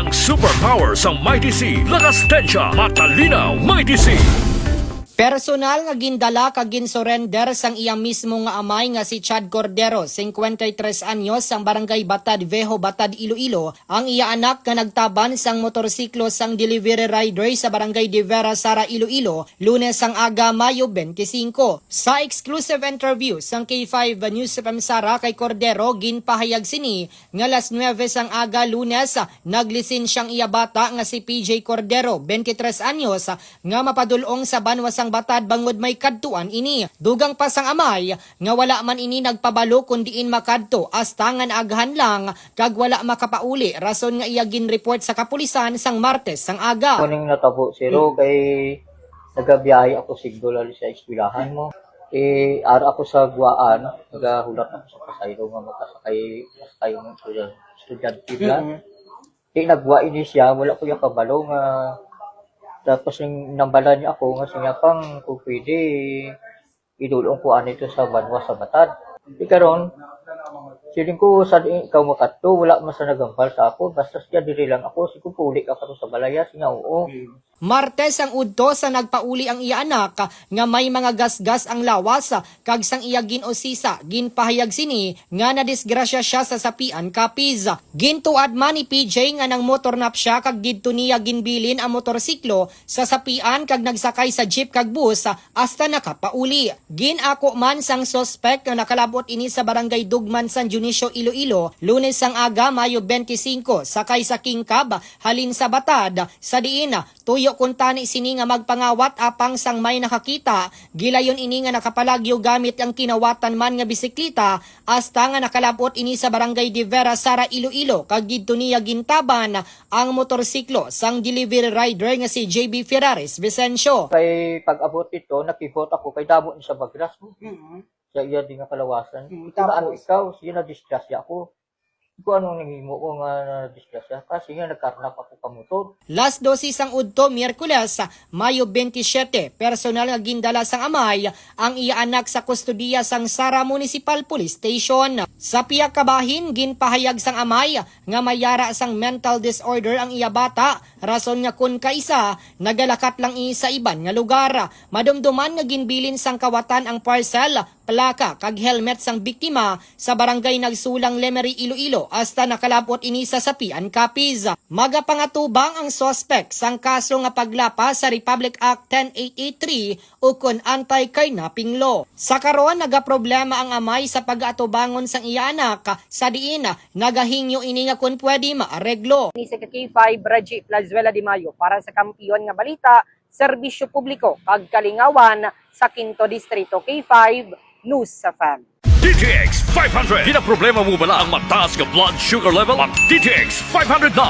Ang superpower sa Mighty C, lakas tensya, matalinaw, Mighty C. Personal nga gindala kag ginsurrender sang iya mismo nga amay nga si Chad Cordero, 53 anyos, sang barangay Batad Vejo, Batad, Iloilo, ang iya anak nga nagtaban sang motorsiklo sang delivery rider sa barangay De Vera, Sara, Iloilo, Lunes sang aga Mayo 25. Sa exclusive interview sang K5 News FM Sara kay Cordero, ginpahayag sini nga alas 9 sang aga Lunes naglisin siyang iya bata nga si PJ Cordero, 23 anyos, nga mapadulong sa banwa sang Batad bangod may kadtuan ini. Dugang pa sang amay nga wala man ini nagpabalo kundiin makadto astangan aghan lang kag wala makapauli, rason nga iya ginreport sa kapulisan sang Martes sang aga. Kuning natabo siro kay nagabiyahe ako sigdol ali sa eskwelahan mo. Ara ako sa Guaan, nagahulat ako sa pasayro nga makasakay mo estudyante lang. Nagwa ini siya, wala ko yung kabalo nga. Tapos yung nambala niya ako, nga siya pang kung pwede, idulong ko anito sa banwa sa Batad. Karon, siling ko sa ikaw makato, wala man sa nagambal sa ako, basta siya diri lang ako, siya puli ka karon sa balaya, siya oo. Martes ang udto sa nagpauli ang iya anak nga may mga gasgas ang lawas kag sang iya ginosisa ginpahayag sini nga nadisgrasya siya sa sapian Capiz. Gintuad man ni PJ nga nang motornap siya kag didto niya ginbilin ang motorsiklo sa sapian kag nagsakay sa jeep kag bus hasta nakapauli. Ginako man sang suspect nga nakalabot ini sa barangay Dugman, San Dionisio, Iloilo, Lunes sang aga Mayo 25 sakay sa King Cab halin sa Batad sa diin tuyo kuntani sini nga magpangawat apang sang may nakakita, gilayon ini nga nakapalagyo gamit ang kinawatan man nga bisikleta, hasta nga nakalapot ini sa barangay De Vera, Sara, Iloilo, kag didto niya gintaban ang motorsiklo sang delivery rider nga si JB Ferraris Vicencio. Kay pag-abot ito, nakihot ako kay damo ni sa Bagras. Sa iya di nga kalawasan. Ano ikaw, siya na-disgrasya ako. Kung anong nangimo ko nga na-disgrasya, kasi nga nagkarnap ako kamotor. Last dosis ang udto, Miyerkules, Mayo 27, personal nga gindala sang amay ang iya anak sa kustodiya sang Sara Municipal Police Station. Sa piyak kabahin, ginpahayag sang amay nga mayara sang mental disorder ang iya bata, rason nga kun kaisa, nagalakat lang sa iban nga lugar. Madumduman nga ginbilin sang kawatan ang parcel, plaka kag helmet sang biktima sa barangay Nagsulang, Lemery, Iloilo, hasta nakalapot ini sa sapian Capiz. Magapangatubang ang suspect sang kaso nga paglapa sa Republic Act 10883 ukon anti-kidnapping law. Sa karon nagaproblema ang amay sa pag-atubangon sang iya anak, sa diin nagahingyo ini nga kun pwede maareglo. Ni sa K5 Raji Plazuela de Mayo para sa kampiyon nga balita, serbisyo publiko kag kalingawan sa Quinto Distrito. K5 News sa Fan. DTX 500. Di na problema mo bala ang mataas nga blood sugar level? Ang DTX 500 na.